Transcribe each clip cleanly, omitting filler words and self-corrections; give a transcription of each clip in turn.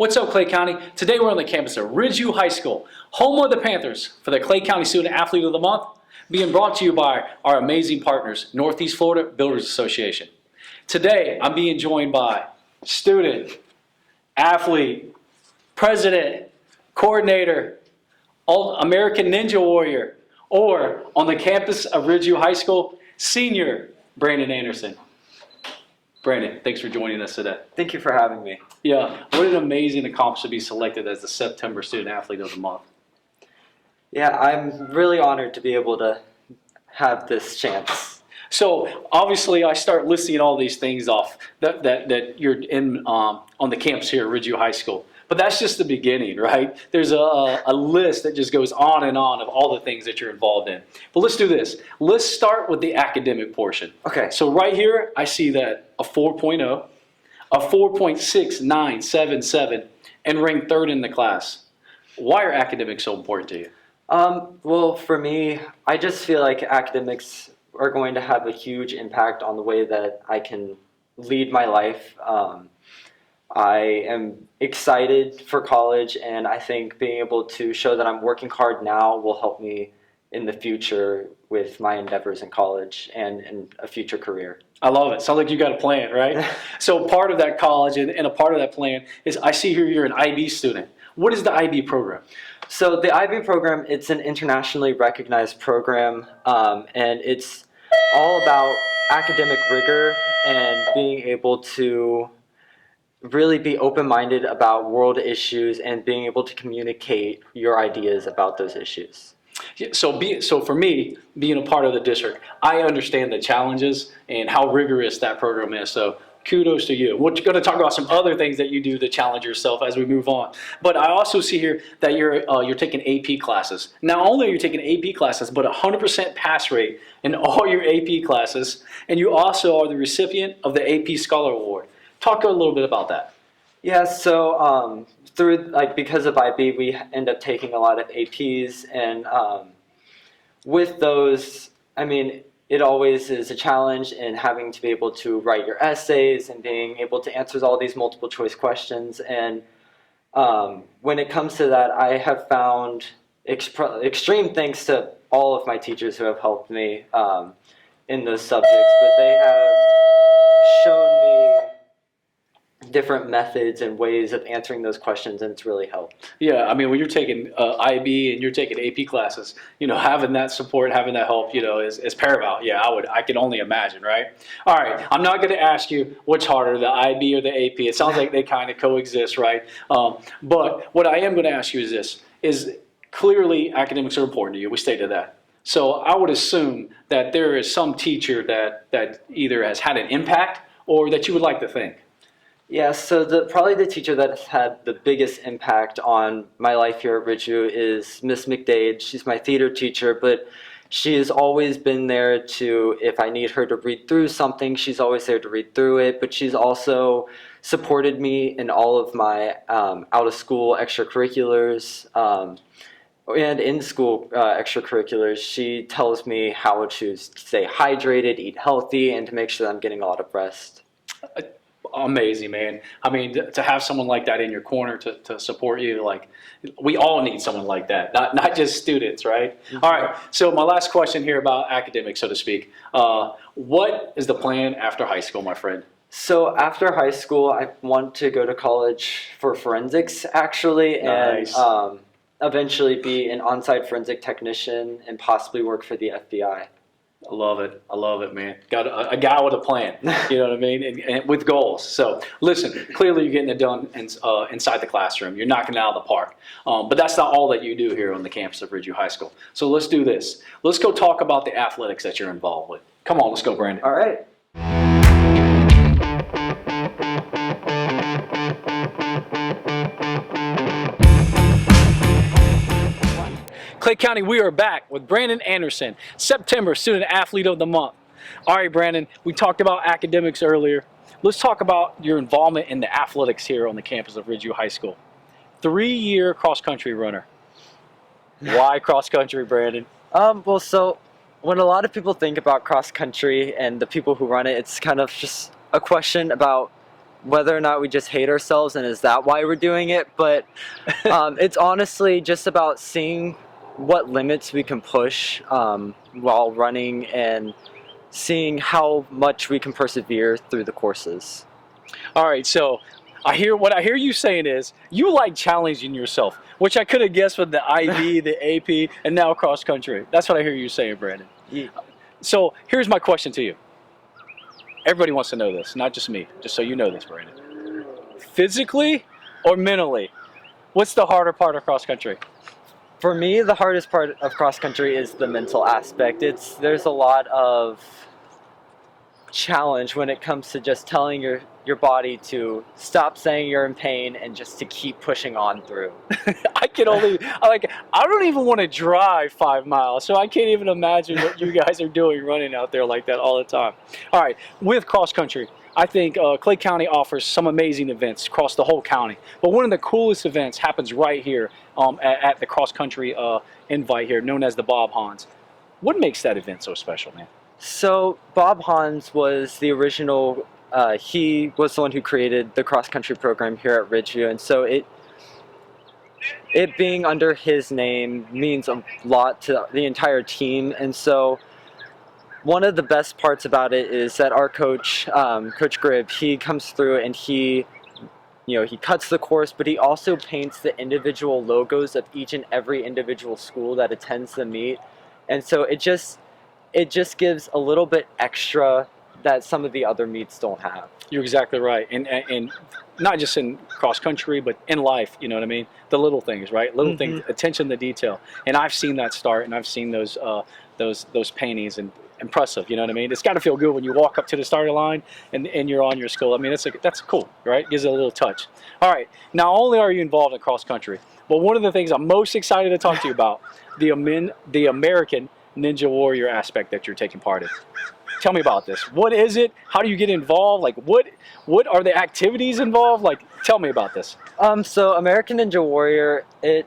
What's up, Clay County? Today we're on the campus of Ridgeview High School, home of the Panthers, for the Clay County Student Athlete of the Month, being brought to you by our amazing partners, Northeast Florida Builders Association. Today, I'm being joined by student, athlete, president, coordinator, American Ninja Warrior, or on the campus of Ridgeview High School, senior Brandon Anderson. Brandon, thanks for joining us today. Thank you for having me. Yeah, what an amazing accomplishment to be selected as the September Student Athlete of the Month. Yeah, I'm really honored to be able to have this chance. So obviously, I start listing all these things off that you're in on the campus here at Ridgeview High School. But that's just the beginning, right? There's a list that just goes on and on of all the things that you're involved in. But let's do this. Let's start with the academic portion. Okay. So right here, I see that a 4.0, a 4.6977, and ranked third in the class. Why are academics so important to you? Well, for me, I just feel like academics are going to have a huge impact on the way that I can lead my life. I am excited for college, and I think being able to show that I'm working hard now will help me in the future with my endeavors in college and in a future career. I love it. Sounds like you got a plan, right? So part of that college and a part of that plan is I see here you're an IB student. What is the IB program? So the IB program, it's an internationally recognized program, and it's all about academic rigor and being able to really be open-minded about world issues and being able to communicate your ideas about those issues. Yeah, so for me, being a part of the district, I understand the challenges and how rigorous that program is. So kudos to you. We're going to talk about some other things that you do to challenge yourself as we move on. But I also see here that you're taking AP classes. Not only are you taking AP classes, but 100% pass rate in all your AP classes, and you also are the recipient of the AP Scholar Award. Talk a little bit about that. Yeah, so because of IB, we end up taking a lot of APs, and with those, I mean, it always is a challenge in having to be able to write your essays and being able to answer all these multiple choice questions. And when it comes to that, I have found extreme thanks to all of my teachers who have helped me in those subjects, but they have shown me different methods and ways of answering those questions, and it's really helped. Yeah, I mean, when you're taking IB and you're taking AP classes, having that support, having that help, is paramount. Yeah, I can only imagine, right? All right, I'm not going to ask you what's harder, the IB or the AP. It sounds like they kind of coexist, right? But what I am going to ask you is this, is clearly academics are important to you. We stated that. So I would assume that there is some teacher that either has had an impact or that you would like to thank. Yeah, so probably the teacher that has had the biggest impact on my life here at Ridgeview is Miss McDade. She's my theater teacher, but she has always been there to, if I need her to read through something, she's always there to read through it. But she's also supported me in all of my out-of-school extracurriculars and in-school extracurriculars. She tells me how to stay hydrated, eat healthy, and to make sure that I'm getting a lot of rest. Amazing, man. I mean, to have someone like that in your corner to support you, like, we all need someone like that, not just students, right? Mm-hmm. All right, so my last question here about academics, so to speak. What is the plan after high school, my friend? So after high school, I want to go to college for forensics, actually, Nice. And eventually be an on-site forensic technician and possibly work for the FBI. I love it, man. Got a guy with a plan, you know what I mean, and with goals. So listen, clearly you're getting it done inside the classroom. You're knocking it out of the park. But that's not all that you do here on the campus of Ridgeview High School. So let's do this. Let's go talk about the athletics that you're involved with. Come on, let's go, Brandon. All right. Clay County, we are back with Brandon Anderson, September Student Athlete of the Month. All right, Brandon, we talked about academics earlier. Let's talk about your involvement in the athletics here on the campus of Ridgeview High School. 3-year cross-country runner. Why cross-country, Brandon? Well, so when a lot of people think about cross-country and the people who run it, it's kind of just a question about whether or not we just hate ourselves and is that why we're doing it, but it's honestly just about seeing what limits we can push while running and seeing how much we can persevere through the courses. All right, so what I hear you saying is you like challenging yourself, which I could have guessed with the IB, the AP, and now cross country. That's what I hear you saying, Brandon. Yeah. So here's my question to you. Everybody wants to know this, not just me, just so you know this, Brandon. Physically or mentally, what's the harder part of cross country? For me, the hardest part of cross country is the mental aspect. There's a lot of challenge when it comes to just telling your body to stop saying you're in pain and just to keep pushing on through. I don't even want to drive 5 miles, so I can't even imagine what you guys are doing running out there like that all the time. All right, with cross country, I think Clay County offers some amazing events across the whole county, but one of the coolest events happens right here at the cross country invite here, known as the Bob Hans. What makes that event so special, man? So Bob Hans was the original, he was the one who created the cross country program here at Ridgeview, and so it being under his name means a lot to the entire team. And so one of the best parts about it is that our coach, Coach Gribb, he comes through and he cuts the course, but he also paints the individual logos of each and every individual school that attends the meet. And so it just gives a little bit extra that some of the other meets don't have. You're exactly right, and not just in cross country, but in life. You know what I mean? The little things, right? Little things, attention to detail. And I've seen that start, and I've seen those paintings, and impressive. You know what I mean? It's got to feel good when you walk up to the starting line and you're on your school. I mean, that's cool, right? Gives it a little touch. All right. Not only are you involved in cross country, but one of the things I'm most excited to talk to you about, the American Ninja Warrior aspect that you're taking part in. Tell me about this. What is it? How do you get involved? Like, what are the activities involved? Like, tell me about this. So American Ninja Warrior, okay,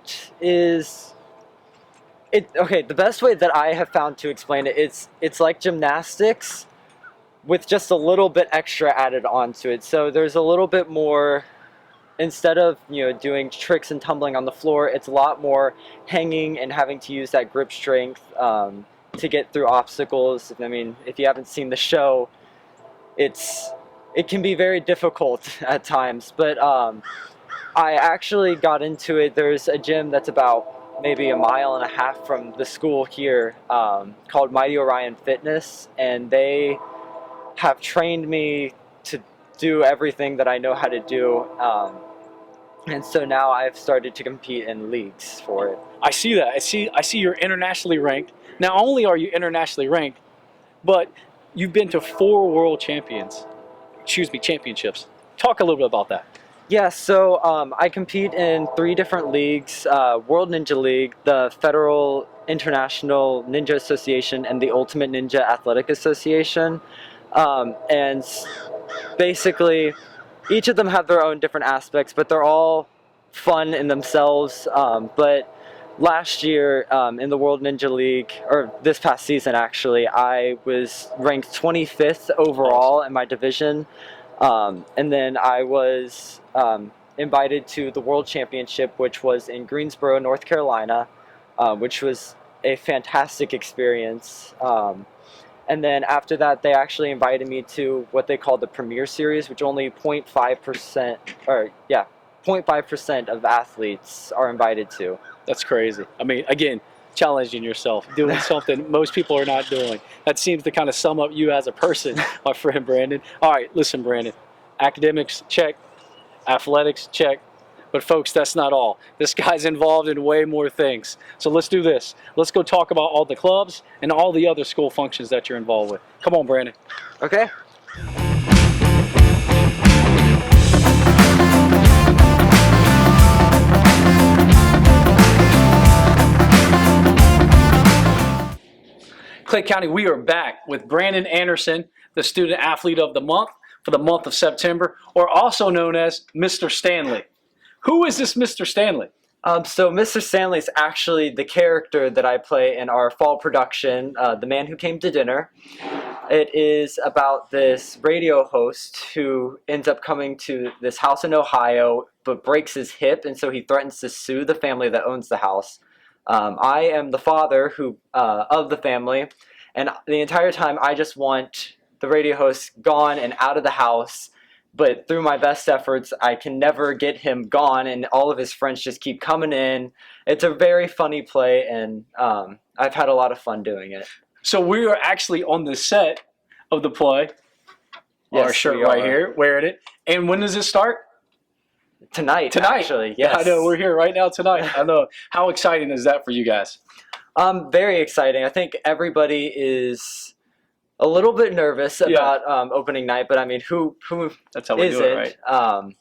the best way that I have found to explain it, it's like gymnastics with just a little bit extra added onto it. So there's a little bit more, instead of doing tricks and tumbling on the floor, it's a lot more hanging and having to use that grip strength to get through obstacles. I mean, if you haven't seen the show, it can be very difficult at times. But I actually got into it. There's a gym that's about maybe 1.5 miles from the school here called Mighty Orion Fitness, and they have trained me to do everything that I know how to do. And so now I've started to compete in leagues for it. I see that. I see you're internationally ranked. Not only are you internationally ranked, but you've been to 4 world championships. Talk a little bit about that. Yeah, so I compete in 3 different leagues, World Ninja League, the Federal International Ninja Association, and the Ultimate Ninja Athletic Association. And basically, each of them have their own different aspects, but they're all fun in themselves. But last year in the World Ninja League, or this past season actually, I was ranked 25th overall in my division. And then I was invited to the World Championship, which was in Greensboro, North Carolina, which was a fantastic experience. And then after that, they actually invited me to what they call the Premier Series, which only 0.5% of athletes are invited to. That's crazy. I mean, again, challenging yourself, doing something most people are not doing. That seems to kind of sum up you as a person, my friend Brandon. All right, listen, Brandon. Academics, check. Athletics, check. But folks, that's not all. This guy's involved in way more things. So let's do this. Let's go talk about all the clubs and all the other school functions that you're involved with. Come on, Brandon. Okay. Clay County, we are back with Brandon Anderson, the Student Athlete of the Month for the month of September, or also known as Mr. Stanley. Who is this Mr. Stanley? So Mr. Stanley's actually the character that I play in our fall production, The Man Who Came to Dinner. It is about this radio host who ends up coming to this house in Ohio but breaks his hip, and so he threatens to sue the family that owns the house. I am the father of the family, and the entire time I just want the radio host gone and out of the house. But through my best efforts, I can never get him gone, and all of his friends just keep coming in. It's a very funny play, and I've had a lot of fun doing it. So we are actually on the set of the play. Yes, Our shirt we right are. here, wearing it. And when does it start? Tonight, Tonight. actually. Yes. I know, we're here right now tonight. I know. How exciting is that for you guys? Very exciting. I think everybody is a little bit nervous about opening night, but I mean, who That's how we do it, isn't? right?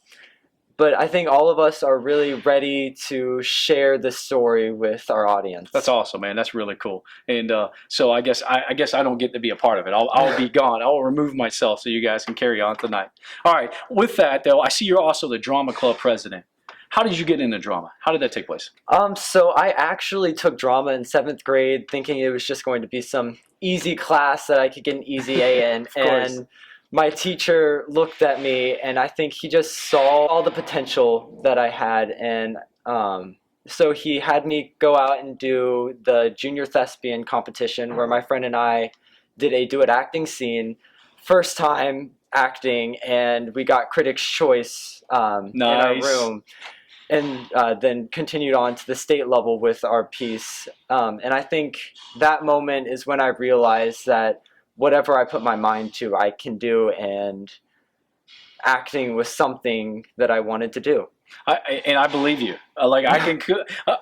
But I think all of us are really ready to share this story with our audience. That's awesome, man. That's really cool. And so I guess I don't get to be a part of it. I'll be gone. I'll remove myself so you guys can carry on tonight. All right. With that, though, I see you're also the drama club president. How did you get into drama? How did that take place? So I actually took drama in 7th grade, thinking it was just going to be some easy class that I could get an easy A in, course. and my teacher looked at me, and I think he just saw all the potential that I had, and so he had me go out and do the junior thespian competition where my friend and I did a duet acting scene, first time acting, and we got Critics' Choice in our Nice. room. And then continued on to the state level with our piece. And I think that moment is when I realized that whatever I put my mind to, I can do, and acting was something that I wanted to do. And I believe you. Like I can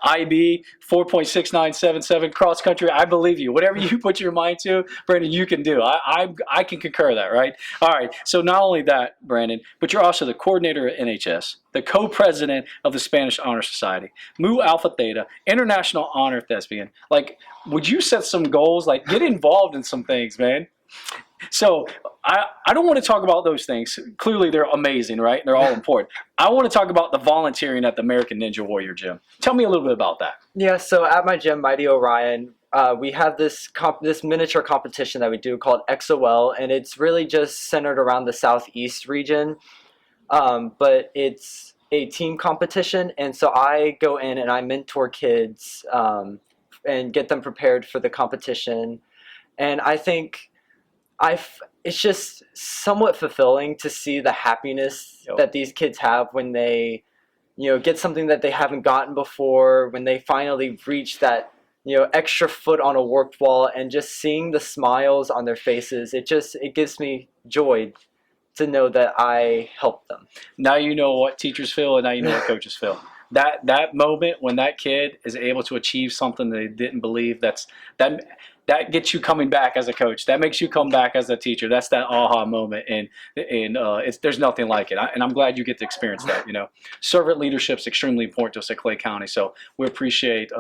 IB 4.6977 cross country. I believe you. Whatever you put your mind to, Brandon, you can do. I can concur that, right? All right. So not only that, Brandon, but you're also the coordinator at NHS, the co-president of the Spanish Honor Society, Mu Alpha Theta, International Honor Thespian. Like, would you set some goals? Like, get involved in some things, man. So I don't want to talk about those things. Clearly, they're amazing, right? They're all important. I want to talk about the volunteering at the American Ninja Warrior Gym. Tell me a little bit about that. Yeah, so at my gym, Mighty Orion, we have this miniature competition that we do called XOL, and it's really just centered around the Southeast region. But it's a team competition, and so I go in and I mentor kids and get them prepared for the competition. And I think it's just somewhat fulfilling to see the happiness that these kids have when they, get something that they haven't gotten before, when they finally reach that, extra foot on a warped wall, and just seeing the smiles on their faces. It gives me joy to know that I helped them. Now you know what teachers feel, and now you know what coaches feel. That moment when that kid is able to achieve something they didn't believe, that gets you coming back as a coach. That makes you come back as a teacher. That's that aha moment, and there's nothing like it. And I'm glad you get to experience that. Servant leadership is extremely important to us at Clay County. So we appreciate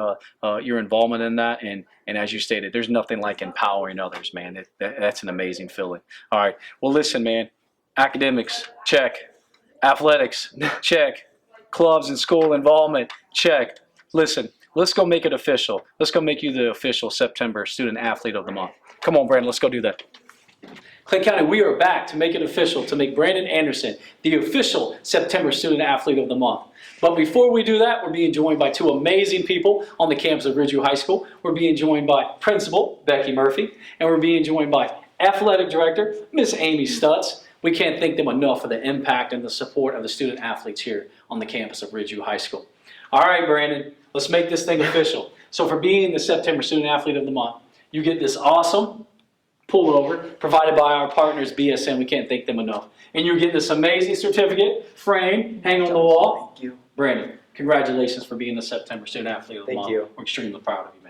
your involvement in that. And as you stated, there's nothing like empowering others, man. That's an amazing feeling. All right. Well, listen, man. Academics, check. Athletics, check. Clubs and school involvement, check. Listen. Let's go make it official. Let's go make you the official September Student Athlete of the Month. Come on, Brandon, let's go do that. Clay County, we are back to make it official, to make Brandon Anderson the official September Student Athlete of the Month. But before we do that, we're being joined by two amazing people on the campus of Ridgeview High School. We're being joined by Principal Becky Murphy, and we're being joined by Athletic Director Miss Amy Stutz. We can't thank them enough for the impact and the support of the student athletes here on the campus of Ridgeview High School. All right, Brandon. Let's make this thing official. So for being the September Student Athlete of the Month, you get this awesome pullover provided by our partners BSN. We can't thank them enough. And you get this amazing certificate frame, hang on the wall. Thank you. Brandon, congratulations for being the September Student Athlete of the Month. Thank you. We're extremely proud of you, man.